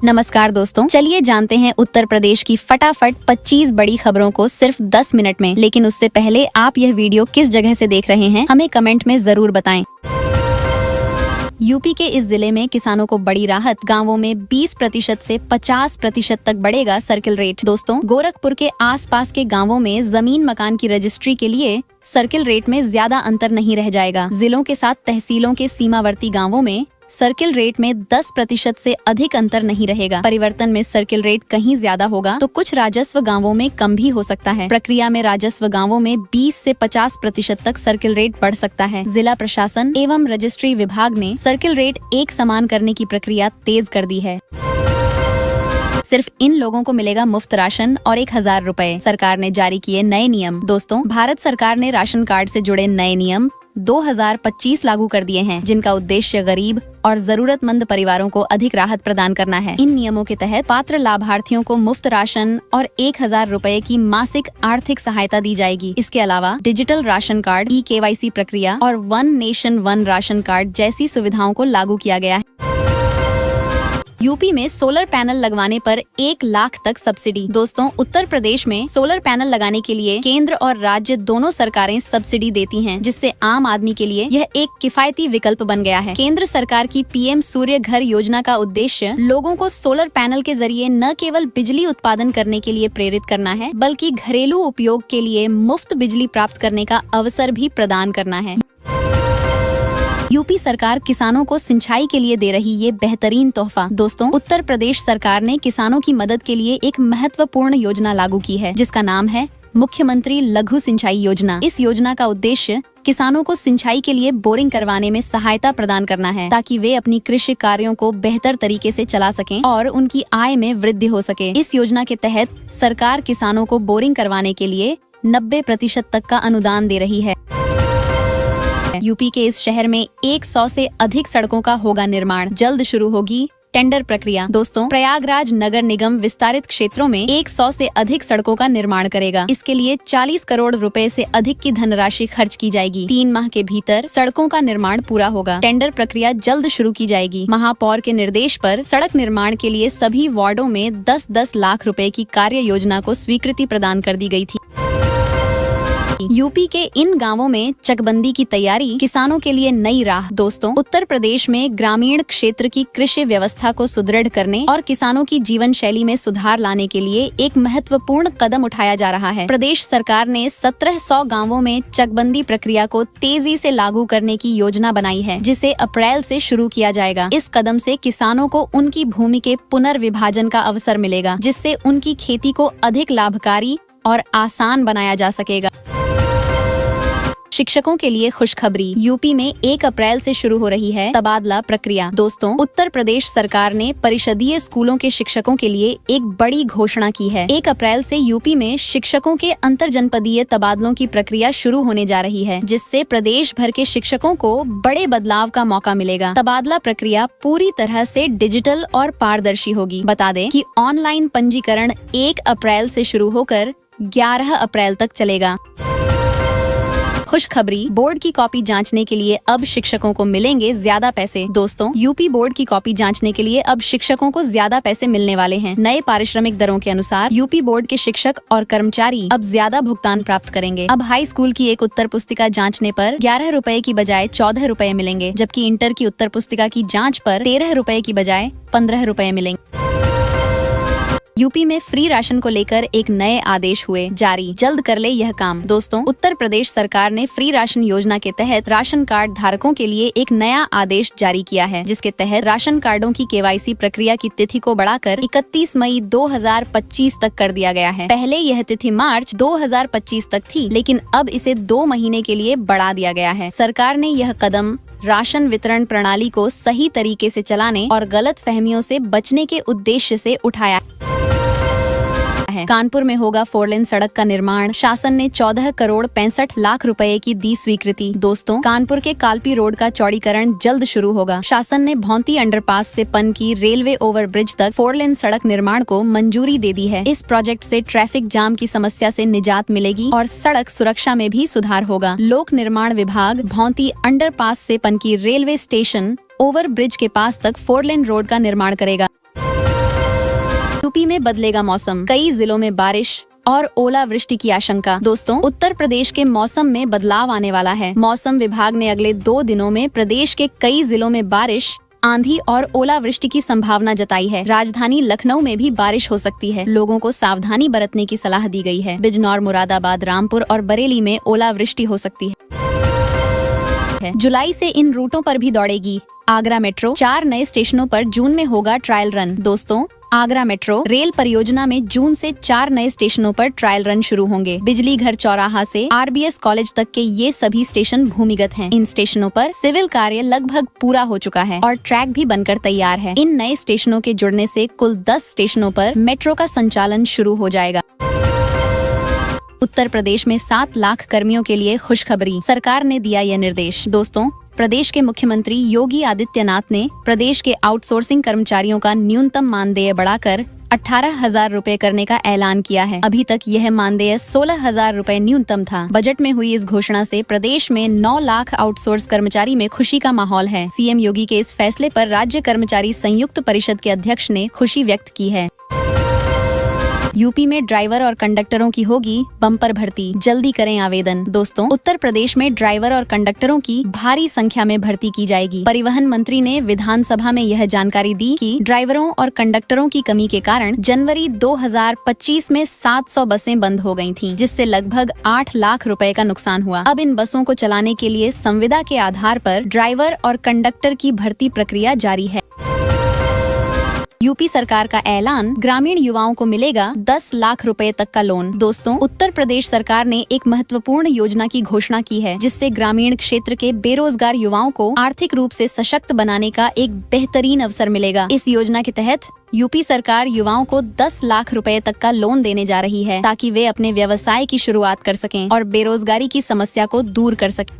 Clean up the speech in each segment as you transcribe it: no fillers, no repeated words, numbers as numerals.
नमस्कार दोस्तों, चलिए जानते हैं उत्तर प्रदेश की फटाफट 25 बड़ी खबरों को सिर्फ 10 मिनट में। लेकिन उससे पहले आप यह वीडियो किस जगह से देख रहे हैं हमें कमेंट में जरूर बताएं। यूपी के इस जिले में किसानों को बड़ी राहत, गांवों में 20% से 50% तक बढ़ेगा सर्किल रेट। दोस्तों, गोरखपुर के आसपास के गांवों में जमीन मकान की रजिस्ट्री के लिए सर्किल रेट में ज्यादा अंतर नहीं रह जाएगा। जिलों के साथ तहसीलों के सीमावर्ती गांवों में सर्किल रेट में 10% से अधिक अंतर नहीं रहेगा। परिवर्तन में सर्किल रेट कहीं ज्यादा होगा तो कुछ राजस्व गांवों में कम भी हो सकता है। प्रक्रिया में राजस्व गांवों में 20 से 50% तक सर्किल रेट बढ़ सकता है। जिला प्रशासन एवं रजिस्ट्री विभाग ने सर्किल रेट एक समान करने की प्रक्रिया तेज कर दी है। सिर्फ इन लोगों को मिलेगा मुफ्त राशन और 1000 रुपए। सरकार ने जारी किए नए नियम। दोस्तों, भारत सरकार ने राशन कार्ड से जुड़े नए नियम 2025 लागू कर दिए हैं, जिनका उद्देश्य गरीब और जरूरतमंद परिवारों को अधिक राहत प्रदान करना है। इन नियमों के तहत पात्र लाभार्थियों को मुफ्त राशन और 1000 रुपए की मासिक आर्थिक सहायता दी जाएगी। इसके अलावा डिजिटल राशन कार्ड, KYC प्रक्रिया और one nation one ration card जैसी सुविधाओं को लागू किया गया है। यूपी में सोलर पैनल लगवाने पर 1 लाख तक सब्सिडी। दोस्तों, उत्तर प्रदेश में सोलर पैनल लगाने के लिए केंद्र और राज्य दोनों सरकारें सब्सिडी देती हैं, जिससे आम आदमी के लिए यह एक किफायती विकल्प बन गया है। केंद्र सरकार की PM सूर्य घर योजना का उद्देश्य लोगों को सोलर पैनल के जरिए न केवल बिजली उत्पादन करने के लिए प्रेरित करना है, बल्कि घरेलू उपयोग के लिए मुफ्त बिजली प्राप्त करने का अवसर भी प्रदान करना है। यूपी सरकार किसानों को सिंचाई के लिए दे रही ये बेहतरीन तोहफा। दोस्तों, उत्तर प्रदेश सरकार ने किसानों की मदद के लिए एक महत्वपूर्ण योजना लागू की है, जिसका नाम है मुख्यमंत्री लघु सिंचाई योजना। इस योजना का उद्देश्य किसानों को सिंचाई के लिए बोरिंग करवाने में सहायता प्रदान करना है, ताकि वे अपनी कृषि कार्यों को बेहतर तरीके से चला सकें और उनकी आय में वृद्धि हो सके। इस योजना के तहत सरकार किसानों को बोरिंग करवाने के लिए 90% तक का अनुदान दे रही है। यूपी के इस शहर में 100 से अधिक सड़कों का होगा निर्माण। जल्द शुरू होगी टेंडर प्रक्रिया। दोस्तों, प्रयागराज नगर निगम विस्तारित क्षेत्रों में 100 से अधिक सड़कों का निर्माण करेगा। इसके लिए 40 करोड़ रुपए से अधिक की धनराशि खर्च की जाएगी। 3 माह के भीतर सड़कों का निर्माण पूरा होगा। टेंडर प्रक्रिया जल्द शुरू की जाएगी। महापौर के निर्देश पर सड़क निर्माण के लिए सभी वार्डों में 10-10 लाख रुपए की कार्य योजना को स्वीकृति प्रदान कर दी गई थी। यूपी के इन गांवों में चकबंदी की तैयारी, किसानों के लिए नई राह। दोस्तों, उत्तर प्रदेश में ग्रामीण क्षेत्र की कृषि व्यवस्था को सुदृढ़ करने और किसानों की जीवन शैली में सुधार लाने के लिए एक महत्वपूर्ण कदम उठाया जा रहा है। प्रदेश सरकार ने 1700 गांवों में चकबंदी प्रक्रिया को तेजी से लागू करने की योजना बनाई है, जिसे अप्रैल से शुरू किया जाएगा। इस कदम से किसानों को उनकी भूमि के पुनर्विभाजन का अवसर मिलेगा, जिससे उनकी खेती को अधिक लाभकारी और आसान बनाया जा सकेगा। शिक्षकों के लिए खुशखबरी। यूपी में 1 अप्रैल से शुरू हो रही है तबादला प्रक्रिया। दोस्तों, उत्तर प्रदेश सरकार ने परिषदीय स्कूलों के शिक्षकों के लिए एक बड़ी घोषणा की है। 1 अप्रैल से यूपी में शिक्षकों के अंतर जनपदीय तबादलों की प्रक्रिया शुरू होने जा रही है, जिससे प्रदेश भर के शिक्षकों को बड़े बदलाव का मौका मिलेगा। तबादला प्रक्रिया पूरी तरह से डिजिटल और पारदर्शी होगी। बता दें कि ऑनलाइन पंजीकरण 1 अप्रैल से शुरू होकर 11 अप्रैल तक चलेगा। खुशखबरी, बोर्ड की कॉपी जांचने के लिए अब शिक्षकों को मिलेंगे ज्यादा पैसे। दोस्तों, यूपी बोर्ड की कॉपी जांचने के लिए अब शिक्षकों को ज्यादा पैसे मिलने वाले हैं। नए पारिश्रमिक दरों के अनुसार यूपी बोर्ड के शिक्षक और कर्मचारी अब ज्यादा भुगतान प्राप्त करेंगे। अब हाई स्कूल की एक उत्तर पुस्तिका जांचने पर 11 रुपए की बजाय 14 रुपए मिलेंगे, जबकि इंटर की उत्तर पुस्तिका की जाँच पर 13 रुपए की बजाय 15 रुपए मिलेंगे। यूपी में फ्री राशन को लेकर एक नए आदेश हुए जारी। जल्द कर ले यह काम। दोस्तों, उत्तर प्रदेश सरकार ने फ्री राशन योजना के तहत राशन कार्ड धारकों के लिए एक नया आदेश जारी किया है, जिसके तहत राशन कार्डों की KYC प्रक्रिया की तिथि को बढ़ाकर 31 मई 2025 तक कर दिया गया है। पहले यह तिथि मार्च 2025 तक थी, लेकिन अब इसे 2 महीने के लिए बढ़ा दिया गया है। सरकार ने यह कदम राशन वितरण प्रणाली को सही तरीके से चलाने और गलत फहमियों से बचने के उद्देश्य से उठाया है। कानपुर में होगा 4 लेन सड़क का निर्माण। शासन ने 14 करोड़ 65 लाख रुपए की दी स्वीकृति। दोस्तों, कानपुर के कालपी रोड का चौड़ीकरण जल्द शुरू होगा। शासन ने भौंती अंडरपास से पनकी रेलवे ओवरब्रिज तक 4 लेन सड़क निर्माण को मंजूरी दे दी है। इस प्रोजेक्ट से ट्रैफिक जाम की समस्या से निजात मिलेगी और सड़क सुरक्षा में भी सुधार होगा। लोक निर्माण विभाग भौंती अंडरपास से पनकी रेलवे स्टेशन ओवरब्रिज के पास तक 4 लेन रोड का निर्माण करेगा। यूपी में बदलेगा मौसम, कई जिलों में बारिश और ओलावृष्टि की आशंका। दोस्तों, उत्तर प्रदेश के मौसम में बदलाव आने वाला है। मौसम विभाग ने अगले 2 दिनों में प्रदेश के कई जिलों में बारिश, आंधी और ओलावृष्टि की संभावना जताई है। राजधानी लखनऊ में भी बारिश हो सकती है। लोगों को सावधानी बरतने की सलाह दी गई है। बिजनौर, मुरादाबाद, रामपुर और बरेली में ओलावृष्टि हो सकती है। जुलाई से इन रूटों पर भी दौड़ेगी आगरा मेट्रो। 4 नए स्टेशनों पर जून में होगा ट्रायल रन। दोस्तों, आगरा मेट्रो रेल परियोजना में जून से 4 नए स्टेशनों पर ट्रायल रन शुरू होंगे। बिजली घर चौराहा से RBS कॉलेज तक के ये सभी स्टेशन भूमिगत हैं। इन स्टेशनों पर सिविल कार्य लगभग पूरा हो चुका है और ट्रैक भी बनकर तैयार है। इन नए स्टेशनों के जुड़ने से कुल 10 स्टेशनों पर मेट्रो का संचालन शुरू हो जाएगा। उत्तर प्रदेश में 7 लाख कर्मियों के लिए खुशखबरी, सरकार ने दिया यह निर्देश। दोस्तों, प्रदेश के मुख्यमंत्री योगी आदित्यनाथ ने प्रदेश के आउटसोर्सिंग कर्मचारियों का न्यूनतम मानदेय बढ़ाकर 18,000 रूपए करने का ऐलान किया है। अभी तक यह मानदेय 16,000 रूपए न्यूनतम था। बजट में हुई इस घोषणा से प्रदेश में 9 लाख आउटसोर्स कर्मचारी में खुशी का माहौल है। CM योगी के इस फैसले पर राज्य कर्मचारी संयुक्त परिषद के अध्यक्ष ने खुशी व्यक्त की है। यूपी में ड्राइवर और कंडक्टरों की होगी बम्पर भर्ती, जल्दी करें आवेदन। दोस्तों, उत्तर प्रदेश में ड्राइवर और कंडक्टरों की भारी संख्या में भर्ती की जाएगी। परिवहन मंत्री ने विधानसभा में यह जानकारी दी कि ड्राइवरों और कंडक्टरों की कमी के कारण जनवरी 2025 में 700 बसें बंद हो गयी थीं, जिससे लगभग 8 लाख रुपए का नुकसान हुआ। अब इन बसों को चलाने के लिए संविदा के आधार पर ड्राइवर और कंडक्टर की भर्ती प्रक्रिया जारी है। यूपी सरकार का ऐलान, ग्रामीण युवाओं को मिलेगा 10 लाख रुपए तक का लोन। दोस्तों, उत्तर प्रदेश सरकार ने एक महत्वपूर्ण योजना की घोषणा की है, जिससे ग्रामीण क्षेत्र के बेरोजगार युवाओं को आर्थिक रूप से सशक्त बनाने का एक बेहतरीन अवसर मिलेगा। इस योजना के तहत यूपी सरकार युवाओं को 10 लाख रुपए तक का लोन देने जा रही है, ताकि वे अपने व्यवसाय की शुरुआत कर सकें और बेरोजगारी की समस्या को दूर कर सकें।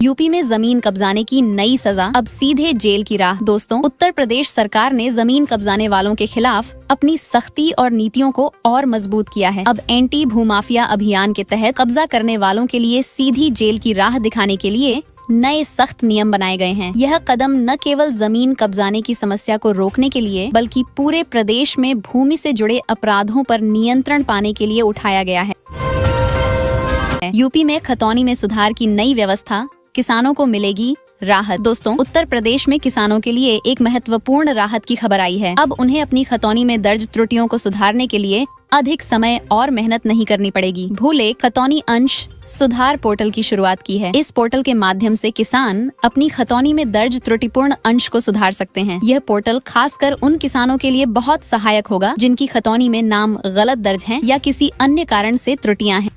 यूपी में जमीन कब्जाने की नई सजा, अब सीधे जेल की राह। दोस्तों, उत्तर प्रदेश सरकार ने जमीन कब्जाने वालों के खिलाफ अपनी सख्ती और नीतियों को और मजबूत किया है। अब एंटी भूमाफिया अभियान के तहत कब्जा करने वालों के लिए सीधी जेल की राह दिखाने के लिए नए सख्त नियम बनाए गए हैं। यह कदम न केवल जमीन कब्जाने की समस्या को रोकने के लिए, बल्कि पूरे प्रदेश में भूमि से जुड़े अपराधों पर नियंत्रण पाने के लिए उठाया गया है। यूपी में खतौनी में सुधार की नई व्यवस्था, किसानों को मिलेगी राहत। दोस्तों, उत्तर प्रदेश में किसानों के लिए एक महत्वपूर्ण राहत की खबर आई है। अब उन्हें अपनी खतौनी में दर्ज त्रुटियों को सुधारने के लिए अधिक समय और मेहनत नहीं करनी पड़ेगी। भूलेख खतौनी अंश सुधार पोर्टल की शुरुआत की है। इस पोर्टल के माध्यम से किसान अपनी खतौनी में दर्ज त्रुटिपूर्ण अंश को सुधार सकते हैं। यह पोर्टल खासकर उन किसानों के लिए बहुत सहायक होगा जिनकी खतौनी में नाम गलत दर्ज है या किसी अन्य कारण से त्रुटियां हैं।